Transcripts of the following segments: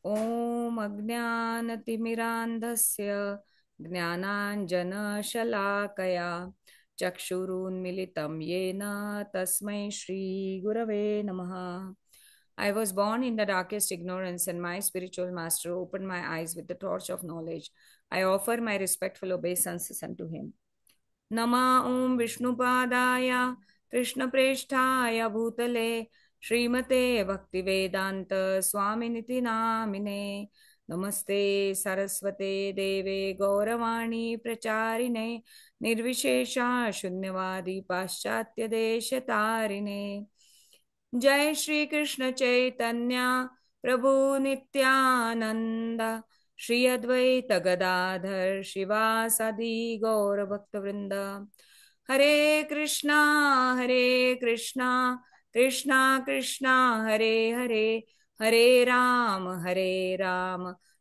ॐ अज्ञानतिमिरान्धस्य ज्ञानाञ्जनशलाकया चक्षुरुन्मिलितं येन तस्मै श्रीगुरवे नमः. I was born in the darkest ignorance, and my spiritual master opened my eyes with the torch of knowledge. I offer my respectful obeisances unto him. नमा ॐ विष्णुपादाय कृष्णप्रेष्ठाय भूतले श्रीमते भक्तिवेदान्त स्वामिनिति नामिने. नमस्ते सरस्वते देवे गौरवाणी प्रचारिणे निर्विशेषा शून्यवादी पाश्चात्य देशतारिणे. जय श्री कृष्ण चैतन्य प्रभु नित्यानंद श्री अद्वैत गदाधर शिवासादि गौर भक्त वृंद. हरे कृष्णा कृष्णा कृष्णा हरे हरे, हरे राम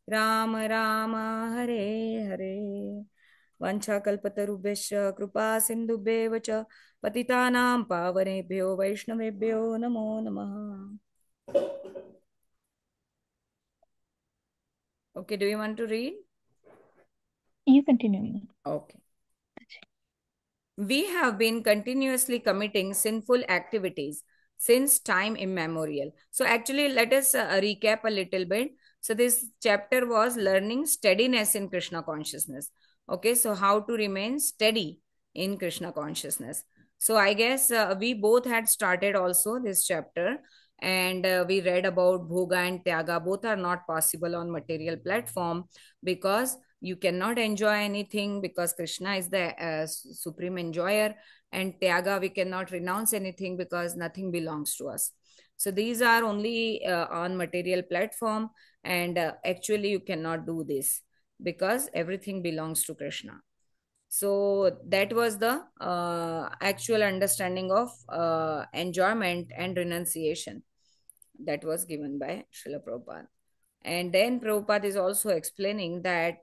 राम राम हरे हरे. वाञ्छाकल्पतरुभ्यश्च कृपा सिन्धुभ्येव च पतितानां पावनेभ्यो वैष्णवेभ्यो नमो नमः. Okay, do you want to read? You continue. Okay. We have been continuously committing sinful activities since time immemorial. So, actually, let us recap a little bit. So, this chapter was learning steadiness in Krishna consciousness. Okay, so how to remain steady in Krishna consciousness. So, I guess we both had started also this chapter, and we read about Bhoga and Tyaga. Both are not possible on material platform because you cannot enjoy anything because Krishna is the supreme enjoyer, and Tyaga, we cannot renounce anything because nothing belongs to us. So these are only on material platform, and actually you cannot do this because everything belongs to Krishna. So that was the actual understanding of enjoyment and renunciation that was given by Srila Prabhupada. And then Prabhupada is also explaining that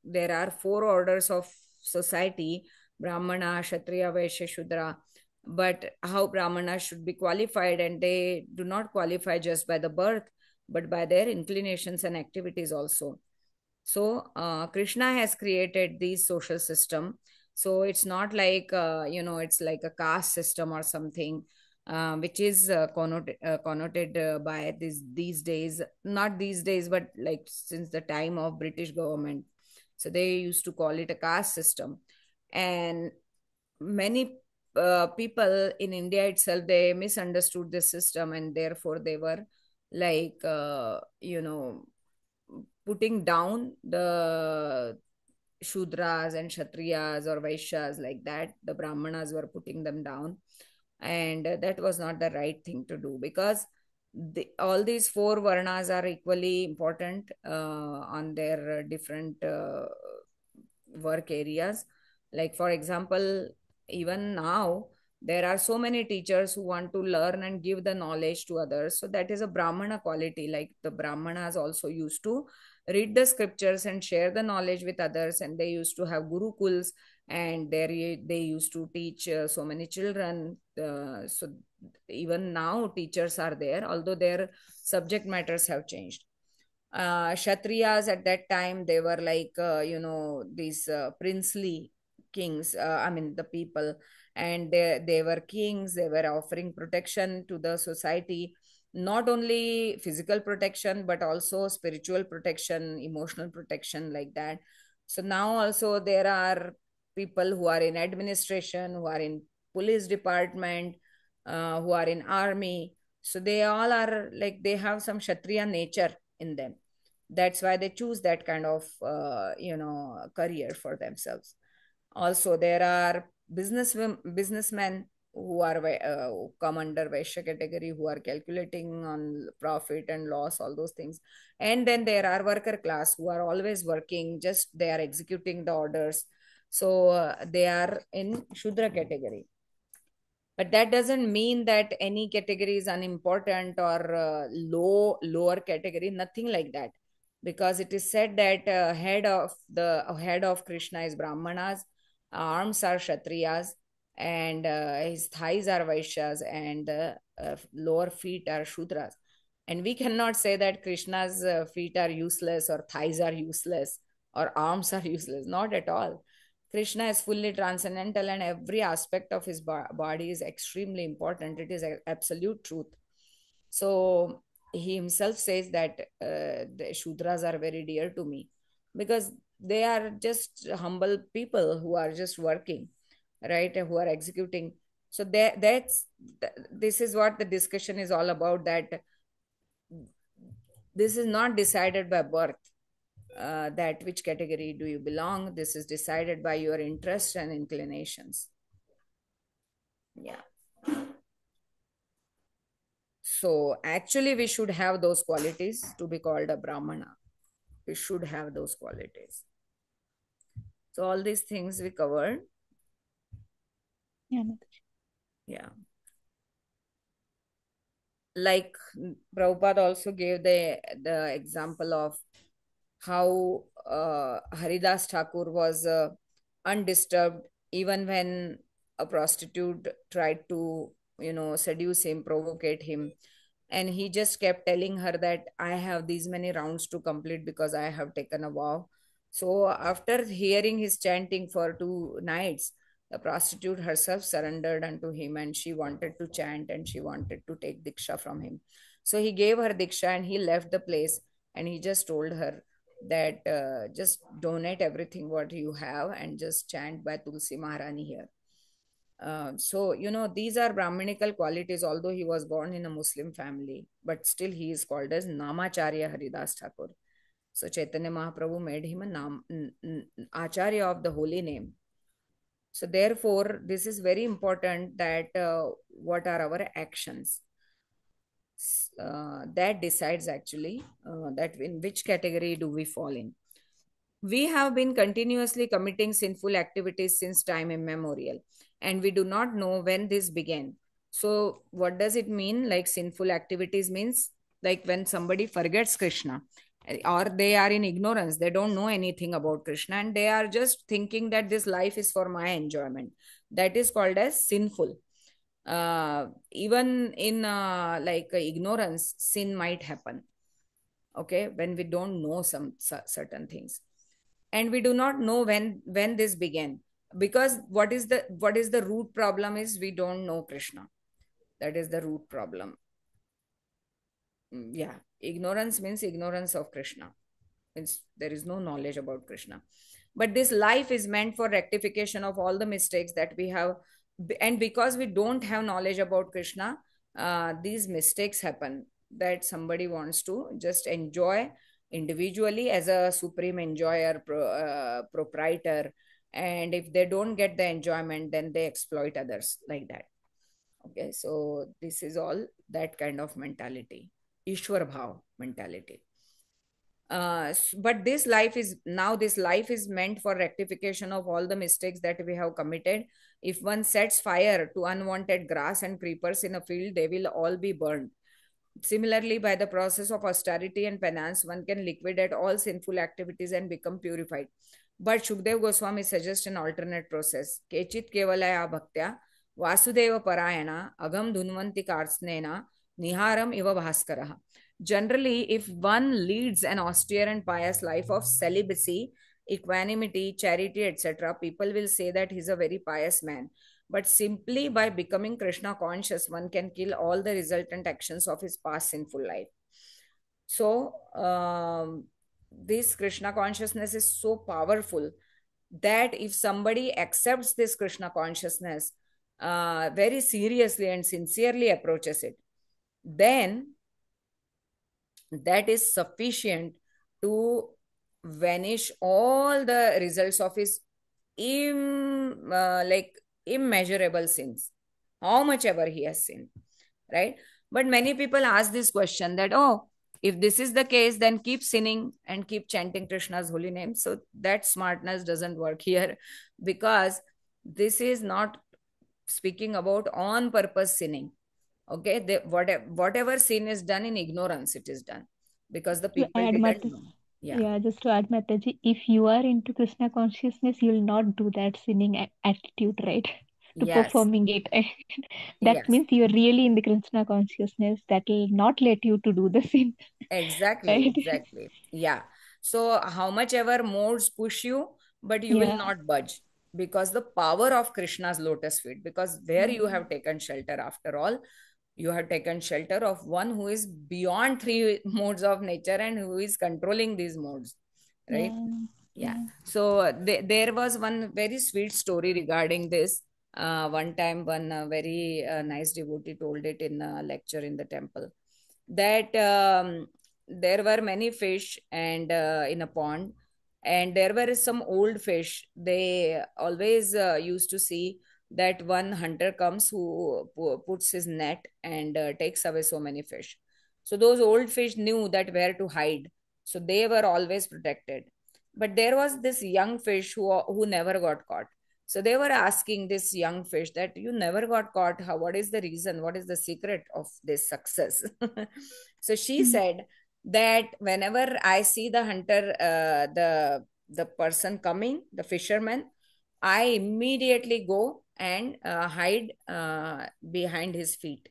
there are four orders of society: Brahmana, Kshatriya, Vaishya, Shudra. But how Brahmana should be qualified, and they do not qualify just by the birth, but by their inclinations and activities also. So Krishna has created these social system. So it's not like it's like a caste system or something, which is connoted by these days, not these days, but like since the time of British government. So they used to call it a caste system, and many people in India itself, they misunderstood this system, and therefore they were like putting down the Shudras and Kshatriyas or Vaishyas, like that. The Brahmanas were putting them down, and that was not the right thing to do because all these four Varnas are equally important on their different work areas. Like, for example, even now, there are so many teachers who want to learn and give the knowledge to others. So that is a Brahmana quality. Like the Brahmanas also used to read the scriptures and share the knowledge with others, and they used to have gurukuls, and there they used to teach so many children. So even now teachers are there, although their subject matters have changed. Kshatriyas at that time, they were like these princely kings, I mean the people, and they were kings. They were offering protection to the society, not only physical protection but also spiritual protection, emotional protection, like that. So now also there are people who are in administration, who are in police department, who are in army. So they all are like, they have some Kshatriya nature in them. That's why they choose that kind of career for themselves. Also there are businessmen who are who come under Vaishya category, who are calculating on profit and loss, all those things. And then there are worker class who are always working, just they are executing the orders. So they are in Shudra category. But that doesn't mean that any category is unimportant or lower category, nothing like that. Because it is said that head of Krishna is Brahmanas, arms are Kshatriyas, and his thighs are Vaishyas, and lower feet are Shudras. And we cannot say that Krishna's feet are useless or thighs are useless or arms are useless. Not at all. Krishna is fully transcendental and every aspect of his body is extremely important. It is absolute truth. So he himself says that the Shudras are very dear to me because they are just humble people who are just working, right? Who are executing. So this is what the discussion is all about, that this is not decided by birth, that which category do you belong. This is decided by your interests and inclinations. Yeah. So actually we should have those qualities to be called a Brahmana. We should have those qualities. So all these things we covered. Yeah, Mataji. Yeah. Like Prabhupada also gave the example of how Haridas Thakur was undisturbed even when a prostitute tried to, seduce him, provocate him. And he just kept telling her that I have these many rounds to complete because I have taken a vow. So after hearing his chanting for 2 nights, the prostitute herself surrendered unto him and she wanted to chant and she wanted to take Diksha from him. So he gave her Diksha and he left the place and he just told her that just donate everything what you have and just chant by Tulsi Maharani here. So, these are Brahminical qualities, although he was born in a Muslim family, but still he is called as Namacharya Haridas Thakur. So, Chaitanya Mahaprabhu made him a Acharya of the holy name. So, therefore, this is very important that what are our actions. That decides actually that in which category do we fall in. We have been continuously committing sinful activities since time immemorial, and we do not know when this began. So, what does it mean? Like, sinful activities means like when somebody forgets Krishna, or they are in ignorance, they don't know anything about Krishna, and they are just thinking that this life is for my enjoyment. That is called as sinful. Even in ignorance, sin might happen. Okay, when we don't know some certain things, and we do not know when this began, because what is the root problem is we don't know Krishna. That is the root problem. Yeah, ignorance means ignorance of Krishna, means there is no knowledge about Krishna. But this life is meant for rectification of all the mistakes that we have, and because we don't have knowledge about Krishna, these mistakes happen, that somebody wants to just enjoy individually as a supreme enjoyer, proprietor, and if they don't get the enjoyment, then they exploit others like that. Okay, so this is all that kind of mentality, Ishwar Bhav mentality. But this life is meant for rectification of all the mistakes that we have committed. If one sets fire to unwanted grass and creepers in a field, they will all be burned. Similarly, by the process of austerity and penance, one can liquidate all sinful activities and become purified. But Shukdev Goswami suggests an alternate process. Kechit kevalaya bhaktya vasudeva parayana agam dhunvanti karsnena niharam iva bhaskaraha. Generally, if one leads an austere and pious life of celibacy, equanimity, charity, etc., people will say that he's a very pious man. But simply by becoming Krishna conscious, one can kill all the resultant actions of his past sinful life. So, this Krishna consciousness is so powerful that if somebody accepts this Krishna consciousness very seriously and sincerely approaches it, then that is sufficient to vanish all the results of his immeasurable sins, how much ever he has sinned, right? But many people ask this question that, oh, if this is the case, then keep sinning and keep chanting Krishna's holy name. So that smartness doesn't work here, because this is not speaking about on purpose sinning. Okay, whatever sin is done in ignorance, it is done because the To people add didn't Mataji, know. Yeah. yeah, just to add Mataji, if you are into Krishna consciousness, you'll not do that sinning attitude, right? to Yes. performing it. That Yes. means you're really in the Krishna consciousness that will not let you to do the sin, Exactly, right? exactly. Yeah. So how much ever modes push you, but you will Yeah. not budge because the power of Krishna's lotus feet, because there you Mm. have taken shelter after all. You have taken shelter of one who is beyond three modes of nature and who is controlling these modes, right? Yeah. Yeah. Yeah. So there was one very sweet story regarding this. One time, one very nice devotee told it in a lecture in the temple that there were many fish and in a pond, and there were some old fish. They always used to see that one hunter comes who puts his net and takes away so many fish. So those old fish knew that where to hide, so they were always protected. But there was this young fish who never got caught. So they were asking this young fish that you never got caught. How, what is the reason? What is the secret of this success? So she Mm. said that whenever I see the hunter, the person coming, the fisherman, I immediately go and hide behind his feet.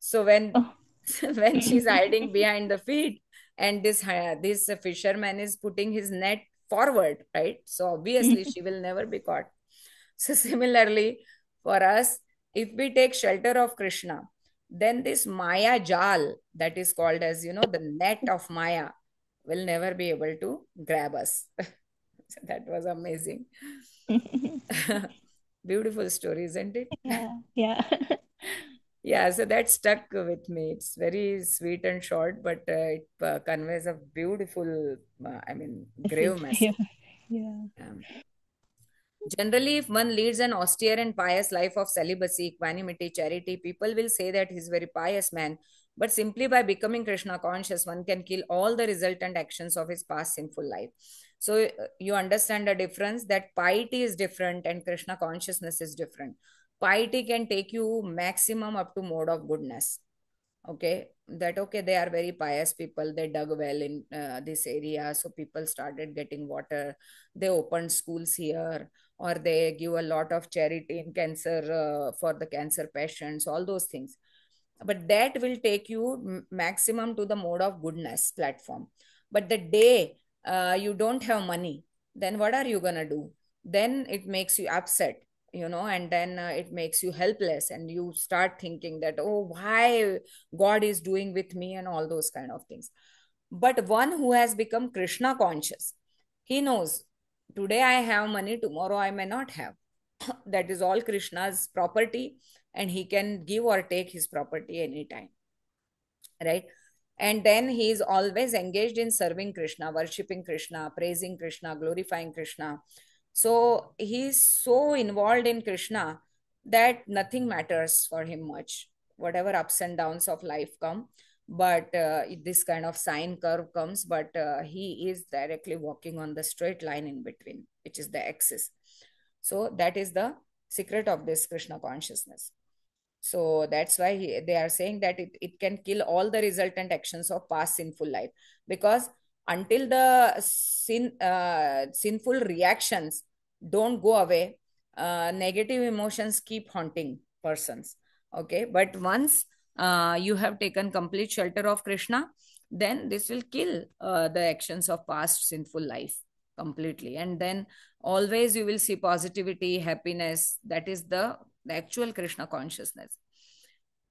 So when Oh. when she's hiding behind the feet, and this fisherman is putting his net forward, right? So obviously she will never be caught. So similarly, for us, if we take shelter of Krishna, then this Maya Jal, that is called as, the net of Maya, will never be able to grab us. So that was amazing. Beautiful story, isn't it? Yeah. Yeah. Yeah, so that stuck with me. It's very sweet and short, but it conveys a beautiful, grave Message. Yeah. message. Yeah. Um, Generally, if one leads an austere and pious life of celibacy, equanimity, charity, people will say that he's a very pious man. But simply by becoming Krishna conscious, one can kill all the resultant actions of his past sinful life. So you understand the difference, that piety is different and Krishna consciousness is different. Piety can take you maximum up to mode of goodness. Okay, that okay, they are very pious people, they dug well in this area, so people started getting water, they opened schools here, or they give a lot of charity in cancer, for the cancer patients, all those things. But that will take you maximum to the mode of goodness platform. But the day you don't have money, then what are you gonna do? Then it makes you upset, and then it makes you helpless, and you start thinking that, oh, why God is doing with me, and all those kind of things. But one who has become Krishna conscious, he knows today I have money, tomorrow I may not have. That is all Krishna's property, and he can give or take his property anytime, right? And then he is always engaged in serving Krishna, worshipping Krishna, praising Krishna, glorifying Krishna. So he is so involved in Krishna that nothing matters for him much. Whatever ups and downs of life come, but this kind of sine curve comes, but he is directly walking on the straight line in between, which is the axis. So that is the secret of this Krishna consciousness. So that's why they are saying that it can kill all the resultant actions of past sinful life, because until the sinful reactions don't go away, negative emotions keep haunting persons. Okay, but once you have taken complete shelter of Krishna, then this will kill the actions of past sinful life completely, and then always you will see positivity, happiness. That is the actual Krishna consciousness.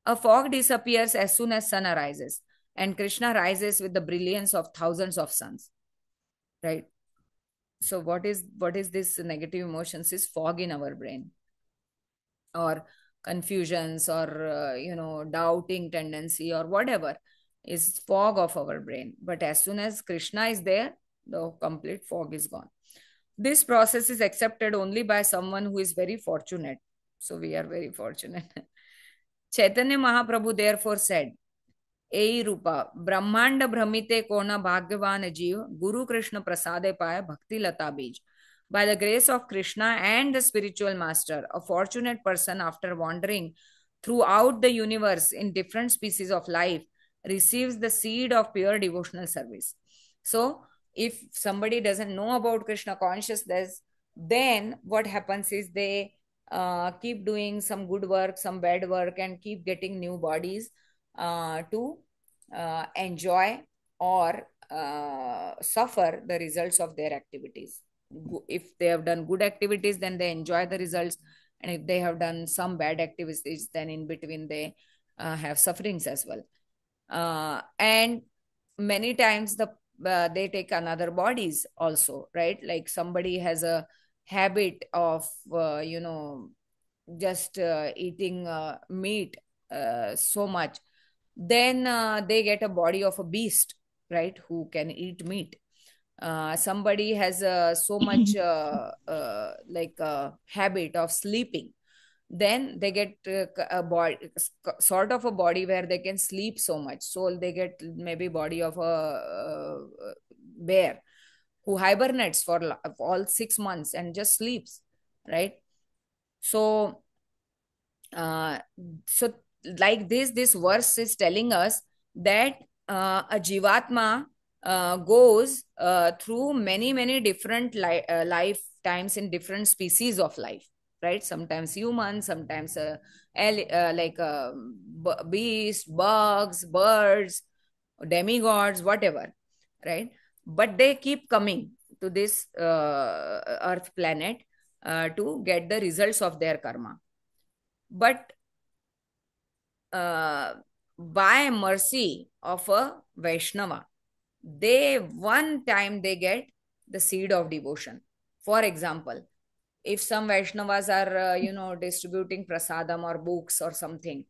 A fog disappears as soon as sun arises, and Krishna rises with the brilliance of thousands of suns. Right. So what is this negative emotions? Is fog in our brain, or confusions, or doubting tendency, or whatever, is fog of our brain. But as soon as Krishna is there, the complete fog is gone. This process is accepted only by someone who is very fortunate. So we are very fortunate. Chaitanya Mahaprabhu therefore said, Ei Rupa, Brahmanda Brahmite Kona Bhagyavan Jeev, Guru Krishna Prasade Paya Bhakti Lata Bij. By the grace of Krishna and the spiritual master, a fortunate person, after wandering throughout the universe in different species of life, receives the seed of pure devotional service. So, if somebody doesn't know about Krishna consciousness, then what happens is they keep doing some good work, some bad work, and keep getting new bodies to enjoy or suffer the results of their activities. If they have done good activities, then they enjoy the results, and if they have done some bad activities, then in between they have sufferings as well. And many times they take another bodies also, right? Like somebody has a habit of just eating meat so much, then they get a body of a beast, right, who can eat meat. Somebody has so much like habit of sleeping, then they get a body, sort of a body where they can sleep so much, so they get maybe body of a bear who hibernates for all 6 months and just sleeps, right? So uh, so like this verse is telling us that a jivatma goes through many different lifetimes in different species of life, right? Sometimes human, sometimes like beast, bugs, birds, demigods, whatever, right? But they keep coming to this earth planet to get the results of their karma. But uh, by mercy of a Vaishnava, they one time they get the seed of devotion. For example, if some Vaishnavas are distributing prasadam or books or something,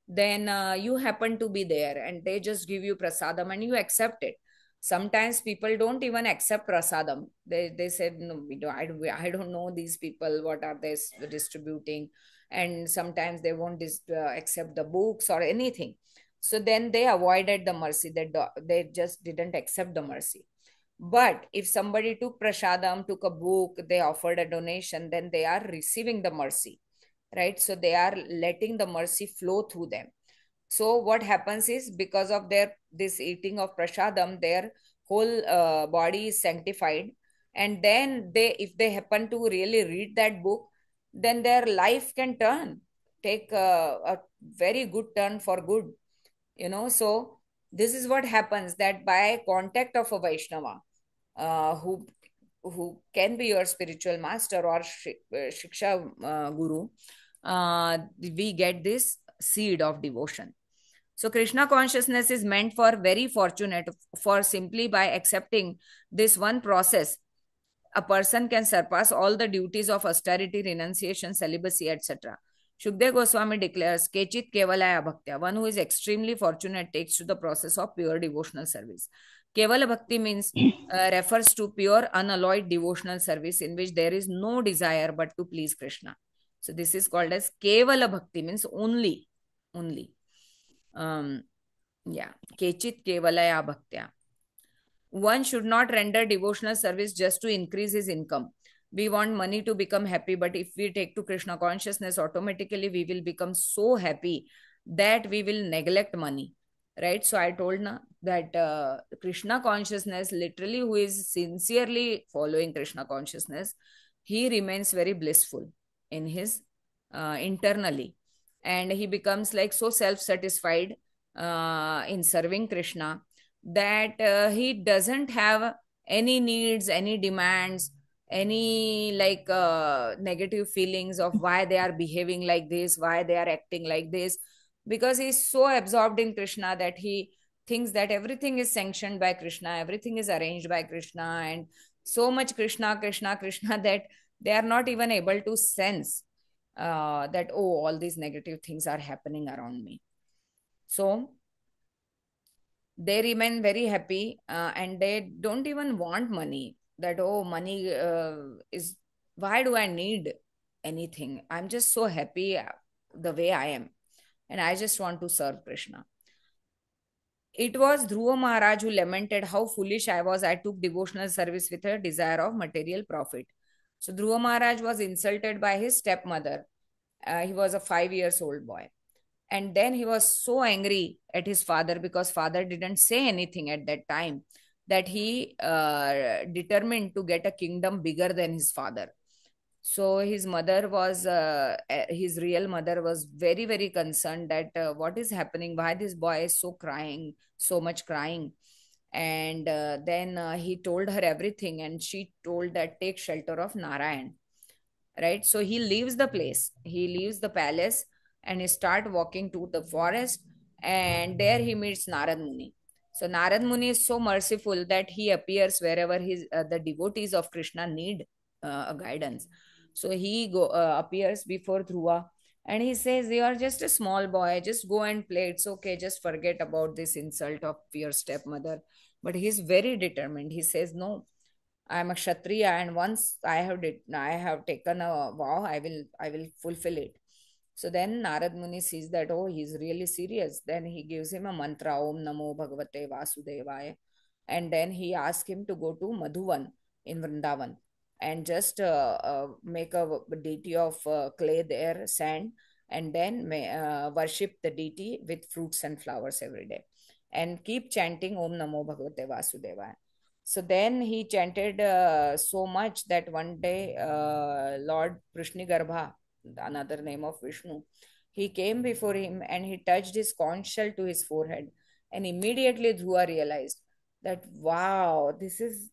then you happen to be there and they just give you prasadam and you accept it. Sometimes people don't even accept prasadam. They said, no, I don't know these people, what are they distributing? And sometimes they won't accept the books or anything. So then they avoided the mercy. They just didn't accept the mercy. But if somebody took prasadam, took a book, they offered a donation, then they are receiving the mercy, right? So they are letting the mercy flow through them. So what happens is, because of their this eating of prasadam, their whole body is sanctified, and then if they happen to really read that book, then their life can take a very good turn for good. So this is what happens, that by contact of a Vaishnava, who can be your spiritual master or shiksha guru, we get this seed of devotion. So Krishna consciousness is meant for very fortunate, for simply by accepting this one process, a person can surpass all the duties of austerity, renunciation, celibacy, etc. Shukdev Goswami declares, Kechit Kevalaya Bhaktya. One who is extremely fortunate takes to the process of pure devotional service. Kevala Bhakti means refers to pure, unalloyed devotional service in which there is no desire but to please Krishna. So this is called as Kevala Bhakti, means only, only. Um, yeah, Kechit Kevalaya Bhaktya. One should not render devotional service just to increase his income. We want money to become happy, but if we take to Krishna consciousness, automatically we will become so happy that we will neglect money. Right? So I told na that Krishna consciousness, literally, who is sincerely following Krishna consciousness, he remains very blissful in his internally, and he becomes like so self-satisfied in serving Krishna that he doesn't have any needs, any demands, any like negative feelings of why they are behaving like this, why they are acting like this, because he's so absorbed in Krishna that he thinks that everything is sanctioned by Krishna, everything is arranged by Krishna, and so much Krishna, Krishna, Krishna that they are not even able to sense that, oh, all these negative things are happening around me. So they remain very happy, and they don't even want money, that, oh, money is, why do I need anything? I'm just so happy the way I am, and I just want to serve Krishna. It was Dhruva Maharaj who lamented, how foolish I was. I took devotional service with a desire of material profit. So Dhruva Maharaj was insulted by his stepmother. He was a 5 years old boy, and then he was so angry at his father, because father didn't say anything at that time, that he determined to get a kingdom bigger than his father. So his mother was, his real mother was very, very concerned that what is happening, why this boy is so crying, so much crying. And then he told her everything, and she told that take shelter of Narayan, right? So he leaves the place, he leaves the palace, and he start walking to the forest, and there he meets Narad Muni. So Narad Muni is so merciful that he appears wherever his the devotees of Krishna need a guidance. So he appears before Dhruva, and he says, you are just a small boy, just go and play, it's okay, just forget about this insult of your stepmother. But he's very determined. He says, no, I am a Kshatriya, and once I have taken a vow, I will fulfill it. So then Narad Muni sees that, oh, he's really serious. Then he gives him a mantra, Om Namo Bhagavate Vasudevaya. And then he asks him to go to Madhuvan in Vrindavan and just make a deity of clay there, sand, and then worship the deity with fruits and flowers every day. And keep chanting Om Namo Bhagavate Vasudevaya. So then he chanted so much that one day Lord Prishnigarbha, another name of Vishnu, he came before him and he touched his conch shell to his forehead. And immediately Dhruva realized that, wow, this is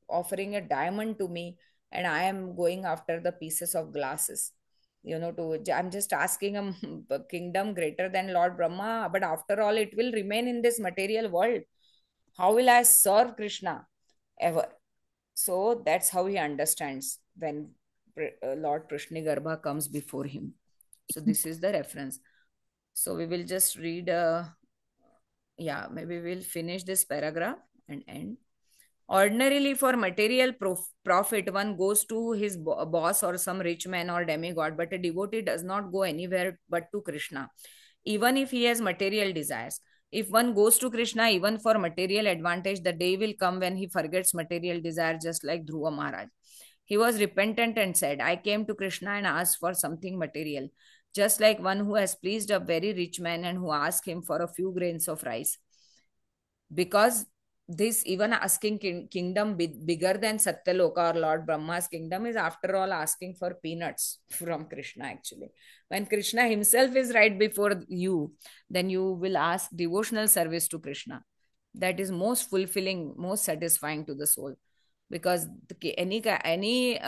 offering a diamond to me, and I am going after the pieces of glasses. I'm just asking a kingdom greater than Lord Brahma, but after all, it will remain in this material world. How will I serve Krishna ever? So that's how he understands when Lord Prishnigarbha comes before him. So this is the reference. So we will just read, yeah, maybe we'll finish this paragraph and end. Ordinarily, for material profit, one goes to his boss or some rich man or demigod, but a devotee does not go anywhere but to Krishna, even if he has material desires. If one goes to Krishna even for material advantage, the day will come when he forgets material desire, just like Dhruva Maharaj. He was repentant and said, I came to Krishna and asked for something material, just like one who has pleased a very rich man and who asked him for a few grains of rice. Because this, even asking kingdom bigger than Satyaloka or Lord Brahma's kingdom, is after all asking for peanuts from Krishna actually. When Krishna himself is right before you, then you will ask devotional service to Krishna. That is most fulfilling, most satisfying to the soul. Because any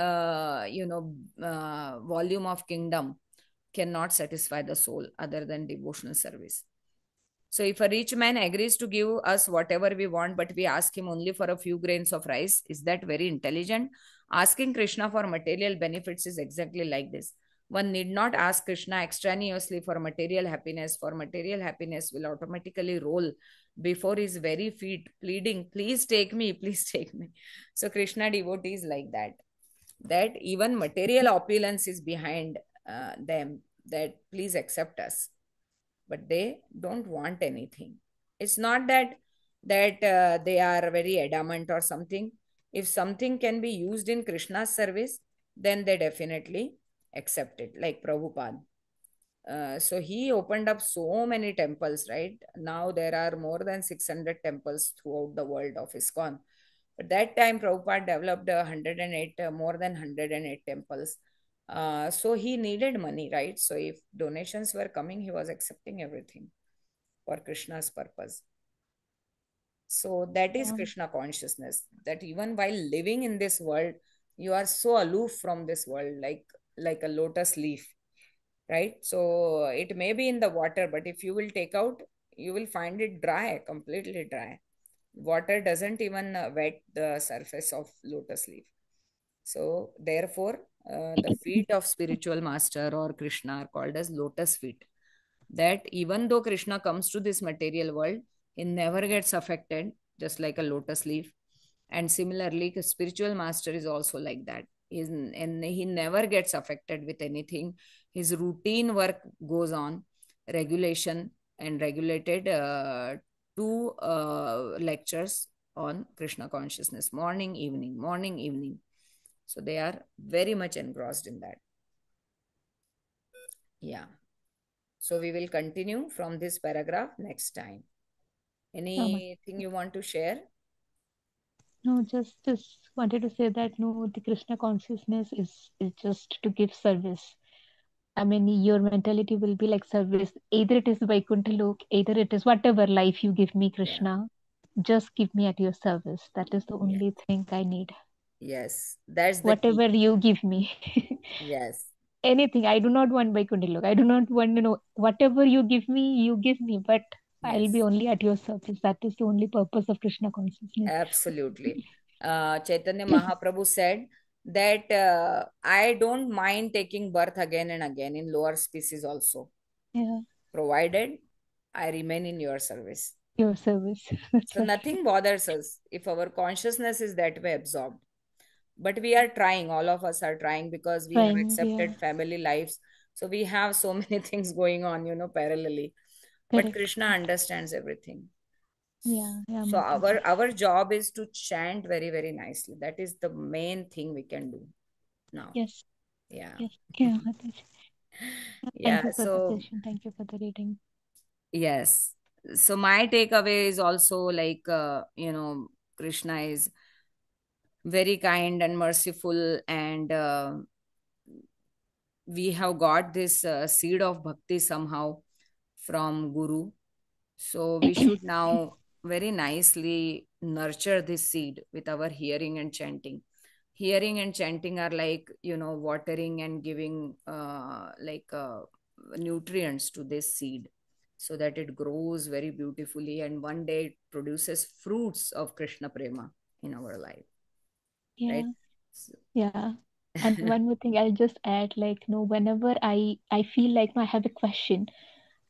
volume of kingdom cannot satisfy the soul other than devotional service. So if a rich man agrees to give us whatever we want, but we ask him only for a few grains of rice, is that very intelligent? Asking Krishna for material benefits is exactly like this. One need not ask Krishna extraneously for material happiness, for material happiness will automatically roll before his very feet, pleading, please take me, please take me. So Krishna devotee is like that. That even material opulence is behind them, that please accept us, but they don't want anything. It's not that they are very adamant or something. If something can be used in Krishna's service, then they definitely accept it, like Prabhupada. So he opened up so many temples, right? Now there are more than 600 temples throughout the world of ISKCON. But that time, Prabhupada developed 108, more than 108 temples. So he needed money, right? So if donations were coming, he was accepting everything for Krishna's purpose. So that is Yeah. Krishna consciousness. That even while living in this world, you are so aloof from this world, like a lotus leaf, right? So it may be in the water, but if you will take out, you will find it dry, completely dry. Water doesn't even wet the surface of lotus leaf. So therefore, the feet of spiritual master or Krishna are called as lotus feet. That even though Krishna comes to this material world, he never gets affected, just like a lotus leaf. And similarly, the spiritual master is also like that. And he never gets affected with anything. His routine work goes on, regulation and regulated, two lectures on Krishna consciousness, morning, evening, morning, evening. So they are very much engrossed in that. Yeah. So we will continue from this paragraph next time. So much. Anything you want to share? No, just wanted to say that no, the Krishna consciousness is just to give service. I mean, your mentality will be like service. Either it is Vaikuntha Lok, either it is whatever life you give me, Yeah. Krishna. Just give me at your service. That is the Yeah. only thing I need. Yes. That's the key. Whatever you give me. Yes. Anything. I do not want Vaikuntha Lok. I do not want, whatever you give me, but I'll be Yes. only at your service. That is the only purpose of Krishna consciousness. Absolutely. Chaitanya Mahaprabhu said that I don't mind taking birth again and again in lower species also, Yeah, provided I remain in your service. your service. That's So what. nothing bothers us if our consciousness is that way absorbed. But we are trying, all of us are trying because we have Trying, yeah. accepted family lives. So we have so many things going on, parallelly. But Correct, Krishna correct. understands everything. Yeah, yeah, So our Mataji. our job is to chant very, very nicely. That is the main thing we can do now. Yes, Yeah. yes. Yeah, Mataji. Thank Yeah. you for the So session. Thank you for the reading. yes. So my takeaway is also like Krishna is very kind and merciful, and we have got this seed of bhakti somehow from Guru. So we should now very nicely nurture this seed with our hearing and chanting. Hearing and chanting are like, watering and giving nutrients to this seed so that it grows very beautifully, and one day it produces fruits of Krishna Prema in our life, right? Yeah, So, yeah. And one more thing I'll just add, like, whenever I feel like I have a question,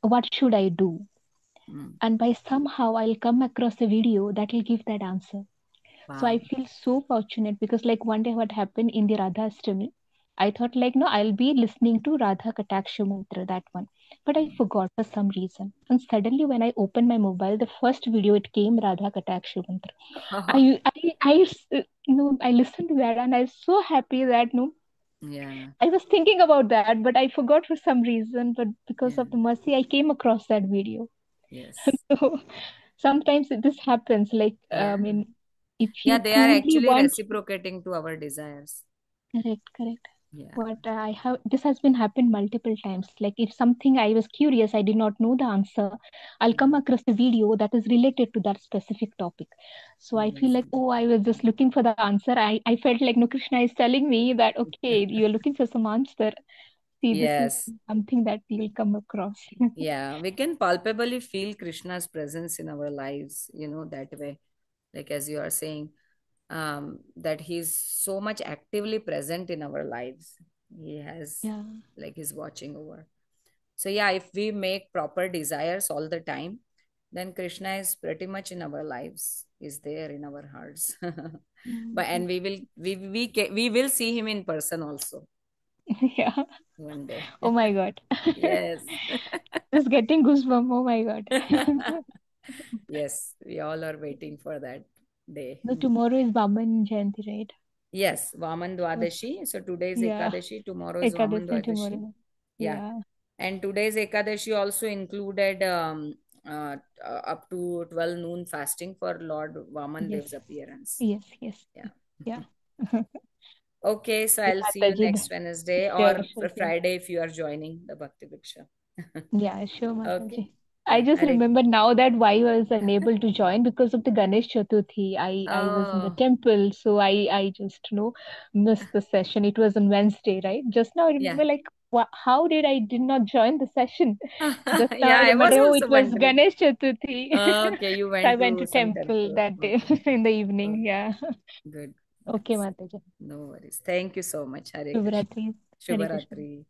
what should I do? mm, And by somehow I'll come across a video that will give that answer. So I wow. feel so fortunate because like one day what happened in the Radha Ashtami, I thought like no, I'll be listening to Radha Kataksha Mantra, that one. But I forgot for some reason. And suddenly when I opened my mobile, the first video it came Radha Kataksha Mantra. I listened to that and I was so happy that no, Yeah, I was thinking about that, but I forgot for some reason. But because yeah, of the mercy, I came across that video. yes, So sometimes this happens. Like yeah. I mean, if Yeah, you they are truly actually want. reciprocating to our desires. Correct, correct. Yeah. But I have this has been happened multiple times. Like if something I was curious, I did not know the answer, I'll come Mm, across a video that is related to that specific topic. So I feel like, amazing. oh, I was just looking for the answer. I felt like no, Krishna is telling me that okay, you're looking for some answer. See, this is Yes. something that you'll come across. Yeah, we can palpably feel Krishna's presence in our lives, that way. Like as you are saying, that he's so much actively present in our lives. He has, Yeah, like, he's watching over. So yeah, if we make proper desires all the time, then Krishna is pretty much in our lives, is there in our hearts. yeah, But and we will see him in person also yeah. one day. Oh my God. Yes. Just getting goosebumps. Oh my God. Yes, we all are waiting for that day. So tomorrow is Vaman Jayanti, right? Yes, Vaman So, Dwadashi. So today is yeah, Ekadashi, tomorrow is Vaman Ekadasi Dwadashi. tomorrow. Yeah. Yeah. And today's Ekadashi also included up to 12 noon fasting for Lord Vaman Yes. Dev's appearance. Yes. Yes. Yeah. Yeah. Okay, so Okay, I'll see you Mataji. next Wednesday Sure, or sure, sure. Friday if you are joining the Bhakti Viksha. Yeah, sure, Okay. Mataji. I Yeah. just Hare. remember now that why I was unable to join because of the Ganesh Chaturthi. I was in the Oh, temple, so I just missed the session. It was on Wednesday, right? Just now I yeah. remember like how did not join the session? Just now Yeah, I I was remember oh also it was wondering. Ganesh Chaturthi. Okay, you So I went went to to some temple temple. that day Okay. in the Oh, evening. Yeah. good. Okay, That's Mataji. no worries. Thank you so much. Hare Krishna. Shivratri. Hare Krishna. Shubharatri.